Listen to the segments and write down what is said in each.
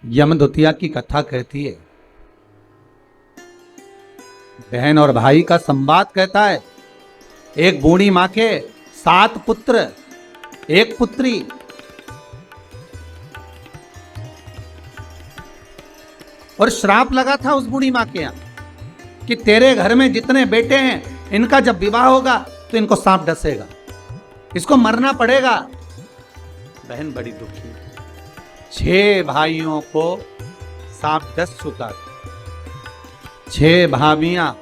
यमदूतिया की कथा कहती है, बहन और भाई का संवाद कहता है। एक बूढ़ी मां के 7 पुत्र, 1 पुत्री। और श्राप लगा था उस बूढ़ी मां के यहां कि तेरे घर में जितने बेटे हैं, इनका जब विवाह होगा तो इनको सांप डसेगा, इसको मरना पड़ेगा। बहन बड़ी दुखी, 6 भाइयों को सांप डस चुका था, 6 भाभियां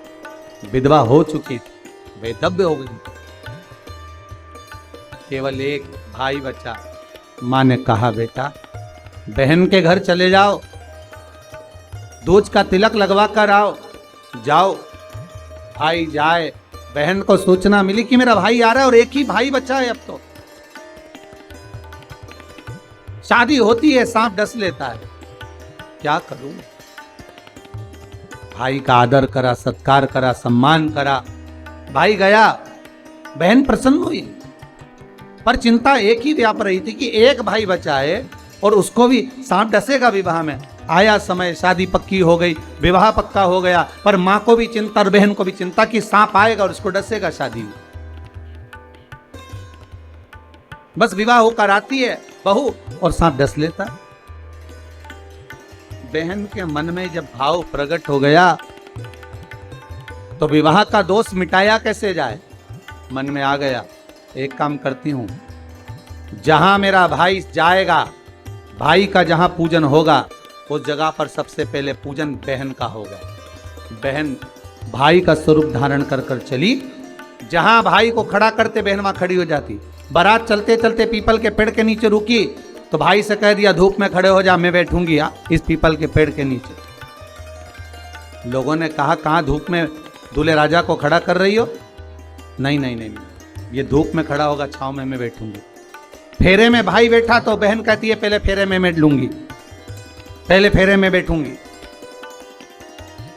विधवा हो चुकी थी, वैधव्य हो गई, केवल 1 भाई बचा। मां ने कहा, बेटा बहन के घर चले जाओ, दूज का तिलक लगवा कर आओ। जाओ। भाई जाए। बहन को सूचना मिली कि मेरा भाई आ रहा है और 1 ही भाई बचा है, अब तो शादी होती है, सांप डस लेता है, क्या करूं। भाई का आदर करा, सत्कार करा, सम्मान करा। भाई गया, बहन प्रसन्न हुई, पर चिंता एक ही व्याप रही थी कि 1 भाई बचा है और उसको भी सांप डसेगा विवाह में। आया समय, शादी पक्की हो गई, विवाह पक्का हो गया, पर मां को भी चिंता और बहन को भी चिंता कि सांप आएगा और उसको डसेगा शादी में। बस विवाह होकर आती है बहू और सांप डस लेता। बहन के मन में जब भाव प्रकट हो गया तो विवाह का दोष मिटाया कैसे जाए, मन में आ गया, एक काम करती हूं, जहां मेरा भाई जाएगा, भाई का जहां पूजन होगा, उस जगह पर सबसे पहले पूजन बहन का होगा। बहन भाई का स्वरूप धारण कर कर चली, जहां भाई को खड़ा करते बहन वहां खड़ी हो जाती। बारात चलते चलते पीपल के पेड़ के नीचे रुकी तो भाई से कह दिया, धूप में खड़े हो जा, मैं बैठूंगी इस पीपल के पेड़ के नीचे। लोगों ने कहा, कहां धूप में दूल्हे राजा को खड़ा कर रही हो? नहीं नहीं नहीं, ये धूप में खड़ा होगा, छांव में मैं बैठूंगी। फेरे में भाई बैठा तो बहन कहती है, पहले फेरे में मैं लूंगी, पहले फेरे में बैठूंगी।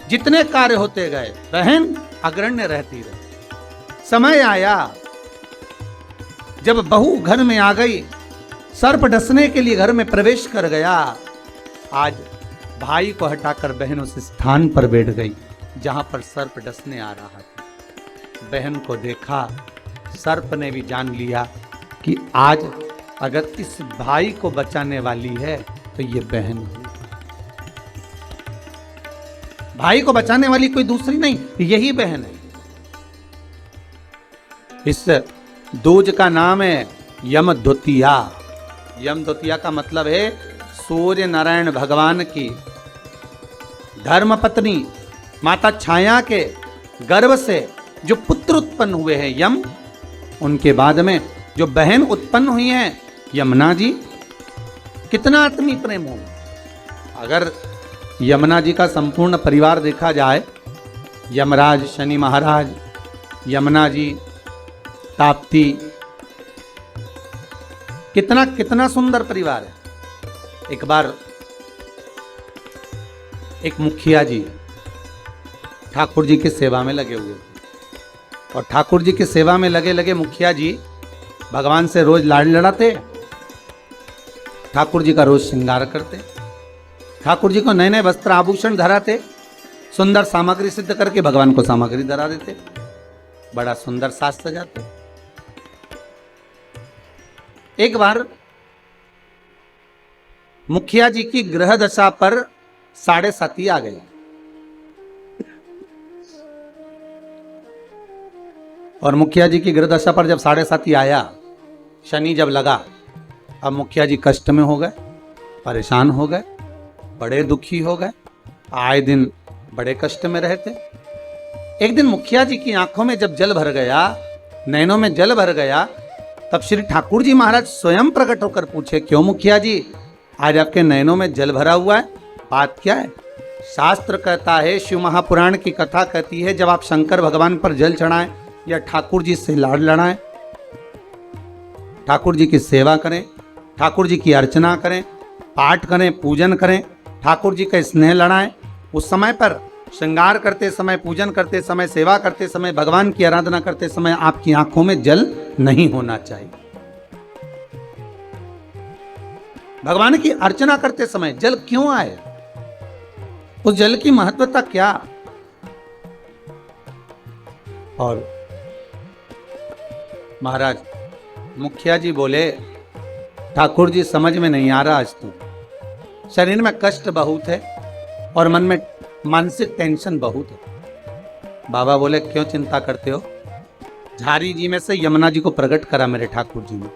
जितने कार्य होते गए बहन अग्रण्य रहती रही। समय आया जब बहू घर में आ गई, सर्प डसने के लिए घर में प्रवेश कर गया। आज भाई को हटाकर बहन उस स्थान पर बैठ गई जहां पर सर्प डसने आ रहा था। बहन को देखा, सर्प ने भी जान लिया कि आज अगर इस भाई को बचाने वाली है तो ये बहन है। भाई को बचाने वाली कोई दूसरी नहीं, यही बहन है। इस दूज का नाम है यमदूतिया। यमदूतिया का मतलब है सूर्य नारायण भगवान की धर्म पत्नी माता छाया के गर्भ से जो पुत्र उत्पन्न हुए हैं यम, उनके बाद में जो बहन उत्पन्न हुई है यमुना जी। कितना आत्मी प्रेम हो। अगर यमुना जी का संपूर्ण परिवार देखा जाए, यमराज, शनि महाराज, यमुना जी, ताप्ती, कितना कितना सुंदर परिवार है। एक बार एक मुखिया जी ठाकुर जी की सेवा में लगे हुए थे और ठाकुर जी की सेवा में लगे लगे मुखिया जी भगवान से रोज लाड़ लड़ाते, ठाकुर जी का रोज श्रृंगार करते, ठाकुर जी को नए नए वस्त्र आभूषण धराते, सुंदर सामग्री सिद्ध करके भगवान को सामग्री धरा देते, बड़ा सुंदर साज सजाते। एक बार मुखिया जी की ग्रह दशा पर 7.5 आ गई और मुखिया जी की ग्रह दशा पर जब 7.5 आया, शनि जब लगा, अब मुखिया जी कष्ट में हो गए, परेशान हो गए, बड़े दुखी हो गए, आए दिन बड़े कष्ट में रहते। एक दिन मुखिया जी की आंखों में जब जल भर गया, नैनों में जल भर गया, तब श्री ठाकुर जी महाराज स्वयं प्रकट होकर पूछे, क्यों मुखिया जी आज आपके नैनों में जल भरा हुआ है, बात क्या है? शास्त्र कहता है, शिव महापुराण की कथा कहती है, जब आप शंकर भगवान पर जल चढ़ाएं या ठाकुर जी से लाड़ लड़ाएं, ठाकुर जी की सेवा करें, ठाकुर जी की अर्चना करें, पाठ करें, पूजन करें, ठाकुर जी का स्नेह लड़ाएं, उस समय पर श्रृंगार करते समय, पूजन करते समय, सेवा करते समय, भगवान की आराधना करते समय आपकी आंखों में जल नहीं होना चाहिए। भगवान की अर्चना करते समय जल क्यों आए, उस जल की महत्वता क्या। और महाराज मुखिया जी बोले, ठाकुर जी समझ में नहीं आ रहा आज तो, शरीर में कष्ट बहुत है और मन में मानसिक टेंशन बहुत है। बाबा बोले क्यों चिंता करते हो, झारी जी में से यमुना जी को प्रकट करा मेरे ठाकुर जी ने,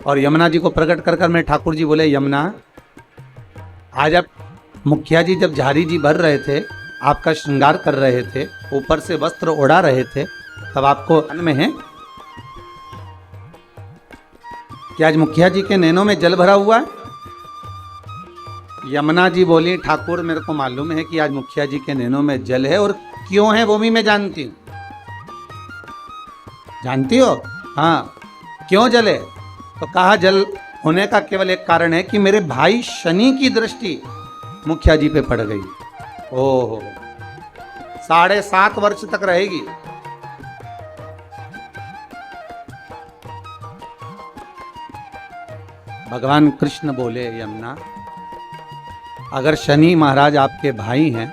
और यमुना जी को प्रकट कर कर मेरे ठाकुर जी बोले, यमुना आज आप मुखिया जी जब झारी जी भर रहे थे, आपका श्रृंगार कर रहे थे, ऊपर से वस्त्र ओढ़ा रहे थे, तब आपको मन में है कि आज मुखिया जी के नैनों में जल भरा हुआ है। यमुना जी बोली, ठाकुर मेरे को मालूम है कि आज मुखिया जी के नैनों में जल है, और क्यों है वो भी मैं जानती हूं। जानती हो? हाँ, क्यों जल है? तो कहा जल होने का केवल एक कारण है कि मेरे भाई शनि की दृष्टि मुखिया जी पे पड़ गई। ओहो, 7.5 वर्ष तक रहेगी। भगवान कृष्ण बोले, यमुना अगर शनि महाराज आपके भाई हैं,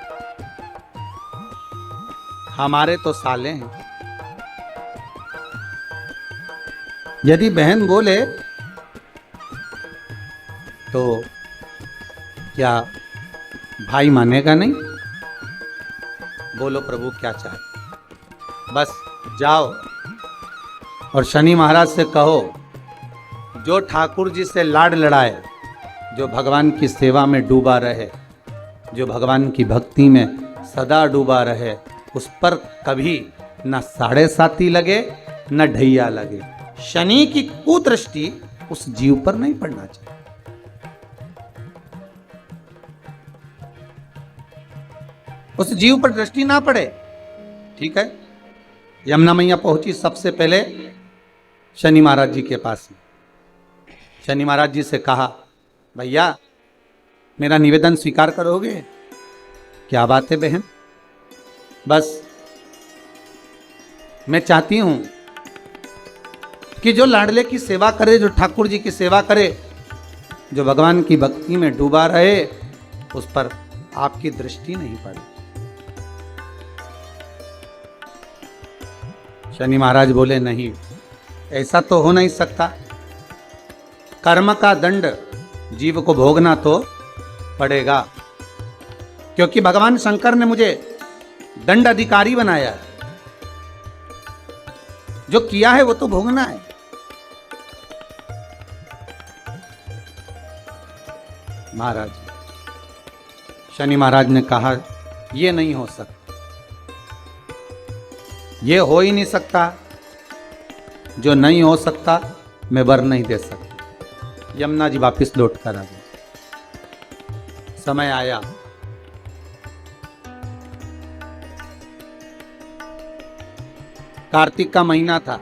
हमारे तो साले हैं, यदि बहन बोले तो क्या भाई मानेगा नहीं? बोलो प्रभु क्या चाहे, बस जाओ और शनि महाराज से कहो जो ठाकुर जी से लाड लड़ाए, जो भगवान की सेवा में डूबा रहे, जो भगवान की भक्ति में सदा डूबा रहे, उस पर कभी न 7.5 लगे न ढैया लगे। शनि की कुदृष्टि उस जीव पर नहीं पड़ना चाहिए। उस जीव पर दृष्टि ना पड़े। ठीक है, यमुना मैया पहुंची सबसे पहले शनि महाराज जी के पास में। शनि महाराज जी से कहा, भैया मेरा निवेदन स्वीकार करोगे? क्या बात है बहन, बस मैं चाहती हूं कि जो लाडले की सेवा करे, जो ठाकुर जी की सेवा करे, जो भगवान की भक्ति में डूबा रहे, उस पर आपकी दृष्टि नहीं पड़े। शनि महाराज बोले, नहीं, ऐसा तो हो नहीं सकता। कर्म का दंड जीव को भोगना तो पड़ेगा, क्योंकि भगवान शंकर ने मुझे दंड अधिकारी बनाया है। जो किया है वो तो भोगना है। महाराज, शनि महाराज ने कहा, ये नहीं हो सकता, ये हो ही नहीं सकता। जो नहीं हो सकता मैं वर नहीं दे सकता। यमुना जी वापिस लौट कर आ गए। समय आया, कार्तिक का महीना था।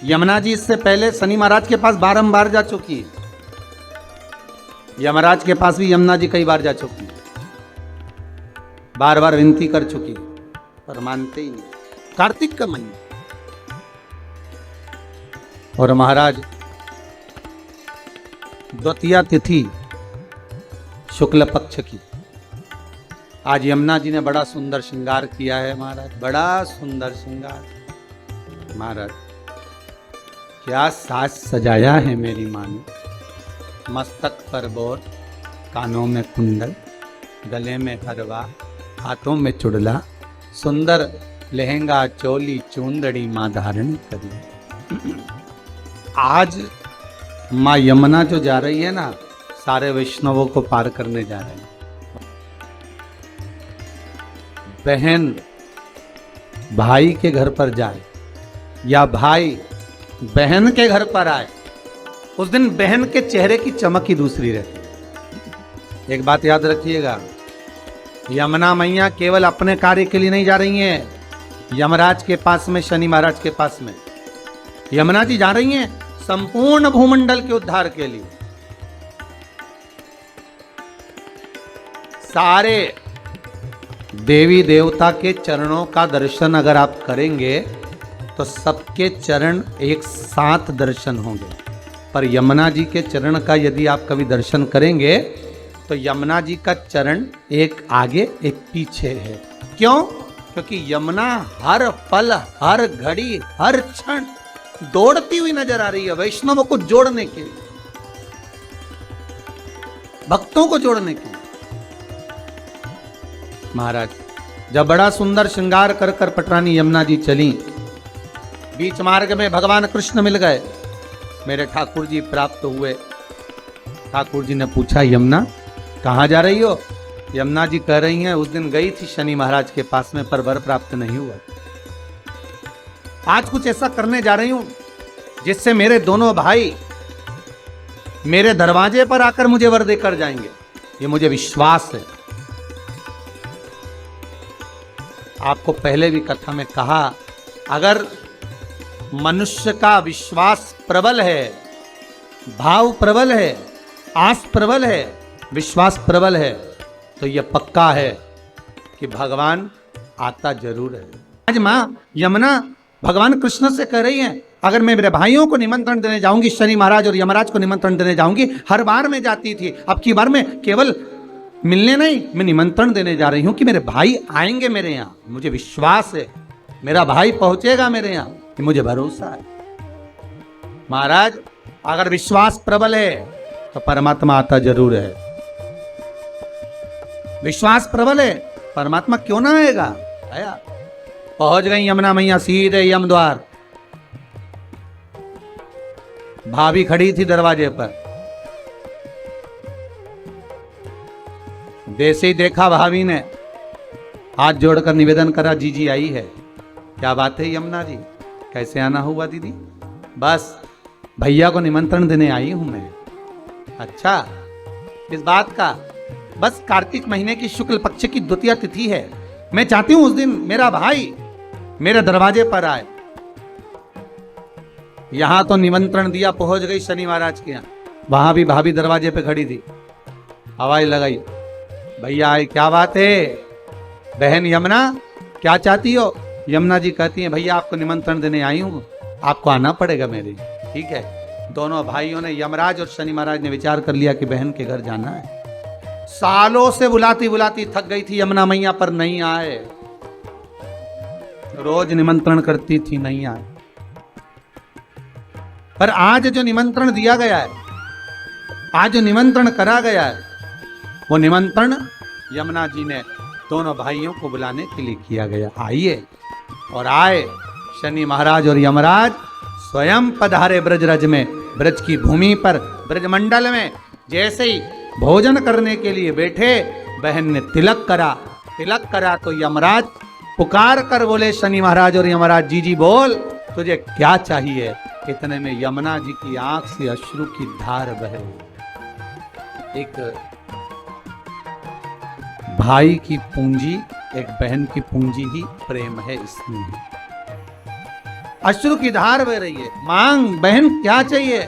यमुना जी इससे पहले शनि महाराज के पास बारंबार जा चुकी है। यमराज के पास भी यमुना जी कई बार जा चुकी है, बार बार विनती कर चुकी है, पर मानते ही नहीं। कार्तिक का महीना और महाराज द्वितीया तिथि शुक्ल पक्ष की। आज यमुना जी ने बड़ा सुंदर श्रृंगार किया है महाराज, बड़ा सुंदर श्रृंगार। महाराज क्या साज सजाया है मेरी माँ ने। मस्तक पर बोर, कानों में कुंडल, गले में हरवा, हाथों में चुड़ला, सुंदर लहंगा चोली चूंदड़ी माँ धारण करी। आज माँ यमुना जो जा रही है ना, सारे वैष्णवों को पार करने जा रहे हैं। बहन भाई के घर पर जाए या भाई बहन के घर पर आए, उस दिन बहन के चेहरे की चमक ही दूसरी रहती है। एक बात याद रखिएगा, यमुना मैया केवल अपने कार्य के लिए नहीं जा रही हैं, यमराज के पास में, शनि महाराज के पास में यमुना जी जा रही हैं संपूर्ण भूमंडल के उद्धार के लिए। सारे देवी देवता के चरणों का दर्शन अगर आप करेंगे तो सबके चरण एक साथ दर्शन होंगे। पर यमुना जी के चरण का यदि आप कभी दर्शन करेंगे तो यमुना जी का चरण एक आगे एक पीछे है। क्यों? क्योंकि यमुना हर पल, हर घड़ी, हर क्षण दौड़ती हुई नजर आ रही है वैष्णवों को जोड़ने के लिए, भक्तों को जोड़ने के लिए। महाराज जब बड़ा सुंदर श्रृंगार कर कर पटरानी यमुना जी चली, बीच मार्ग में भगवान कृष्ण मिल गए, मेरे ठाकुर जी प्राप्त हुए। ठाकुर जी ने पूछा, यमुना कहाँ जा रही हो? यमुना जी कह रही हैं, उस दिन गई थी शनि महाराज के पास में पर वर प्राप्त नहीं हुआ। आज कुछ ऐसा करने जा रही हूं जिससे मेरे दोनों भाई मेरे दरवाजे पर आकर मुझे वर देकर जाएंगे, ये मुझे विश्वास है। आपको पहले भी कथा में कहा, अगर मनुष्य का विश्वास प्रबल है, भाव प्रबल है, आस प्रबल है, विश्वास प्रबल है, तो यह पक्का है कि भगवान आता जरूर है। आज मां यमुना भगवान कृष्ण से कह रही है, अगर मैं मेरे भाइयों को निमंत्रण देने जाऊंगी, शनि महाराज और यमराज को निमंत्रण देने जाऊंगी, हर बार मैं जाती थी, अब की बार में केवल मिलने नहीं, मैं निमंत्रण देने जा रही हूं कि मेरे भाई आएंगे मेरे यहां, मुझे विश्वास है मेरा भाई पहुंचेगा मेरे यहां, कि मुझे भरोसा है। महाराज अगर विश्वास प्रबल है तो परमात्मा आता जरूर है। विश्वास प्रबल है, परमात्मा क्यों ना आएगा? आया। पहुंच गई यमुना मैया सीधे यम द्वार। भाभी खड़ी थी दरवाजे पर, जैसे ही देखा भाभी ने हाथ जोड़कर निवेदन करा, जीजी आई है। क्या बात है यमुना जी, कैसे आना हुआ दीदी? बस भैया को निमंत्रण देने आई हूं मैं। अच्छा, इस बात का? बस कार्तिक महीने की शुक्ल पक्ष की द्वितीया तिथि है, मैं चाहती हूं उस दिन मेरा भाई मेरे दरवाजे पर आए। यहां तो निमंत्रण दिया, पहुंच गई शनि महाराज के यहां, वहां भी भाभी दरवाजे पे खड़ी थी, हवाई लगाई, भैया आए। क्या बात है बहन यमुना, क्या चाहती हो? यमुना जी कहती हैं, भैया आपको निमंत्रण देने आई हूं, आपको आना पड़ेगा मेरे। ठीक है। दोनों भाइयों ने, यमराज और शनि महाराज ने विचार कर लिया कि बहन के घर जाना है। सालों से बुलाती बुलाती थक गई थी यमुना मैया, पर नहीं आए। रोज निमंत्रण करती थी, नहीं आए। पर आज जो निमंत्रण दिया गया है, आज जो निमंत्रण करा गया है, वो निमंत्रण यमुना जी ने दोनों भाइयों को बुलाने के लिए किया गया। आइए। और आए शनि महाराज और यमराज स्वयं पधारे ब्रजरज में, ब्रज की भूमि पर, ब्रजमंडल में। जैसे ही भोजन करने के लिए बैठे, बहन ने तिलक करा। तिलक करा तो यमराज पुकार कर बोले, शनि महाराज और यमराज, जी जी बोल, तुझे क्या चाहिए? इतने में यमुना जी की आंख से अश्रु की धार बहे। एक भाई की पूंजी, एक बहन की पूंजी ही प्रेम है, इसमें अश्रु की धार बह रही है। मांग बहन, क्या चाहिए?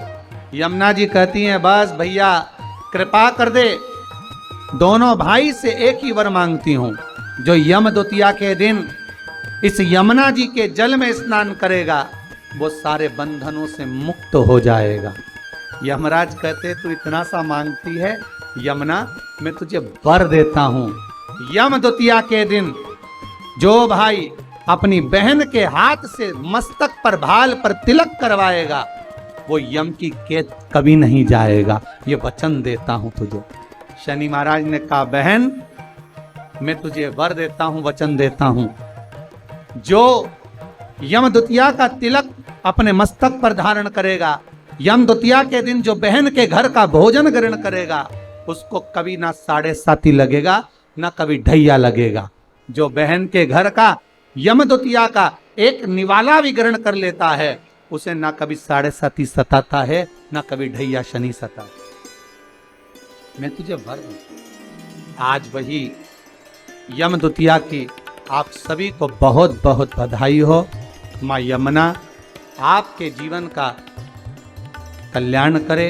यमुना जी कहती हैं, बस भैया कृपा कर दे, दोनों भाई से एक ही वर मांगती हूं, जो यम द्वितीया के दिन इस यमुना जी के जल में स्नान करेगा, वो सारे बंधनों से मुक्त हो जाएगा। यमराज कहते, तू इतना सा मांगती है यमुना, मैं तुझे वर देता हूं। यम द्वितीया के दिन जो भाई अपनी बहन के हाथ से मस्तक पर, भाल पर तिलक करवाएगा, वो यम की कैद कभी नहीं जाएगा, ये वचन देता हूं तुझे। शनि महाराज ने कहा, बहन मैं तुझे वर देता हूं, वचन देता हूं, जो यम द्वितीया का तिलक अपने मस्तक पर धारण करेगा, यम द्वितीया के दिन जो बहन के घर का भोजन ग्रहण करेगा, उसको कभी ना 7.5 लगेगा, ना कभी ढैया लगेगा। जो बहन के घर का यम द्वितीया का एक निवाला भी ग्रहण कर लेता है, उसे ना कभी 7.5 सताता है, ना कभी ढैया शनि सता। मैं तुझे वर दूं। आज वही यम द्वितीया की आप सभी को बहुत बहुत बधाई हो। माँ यमुना आपके जीवन का कल्याण करे,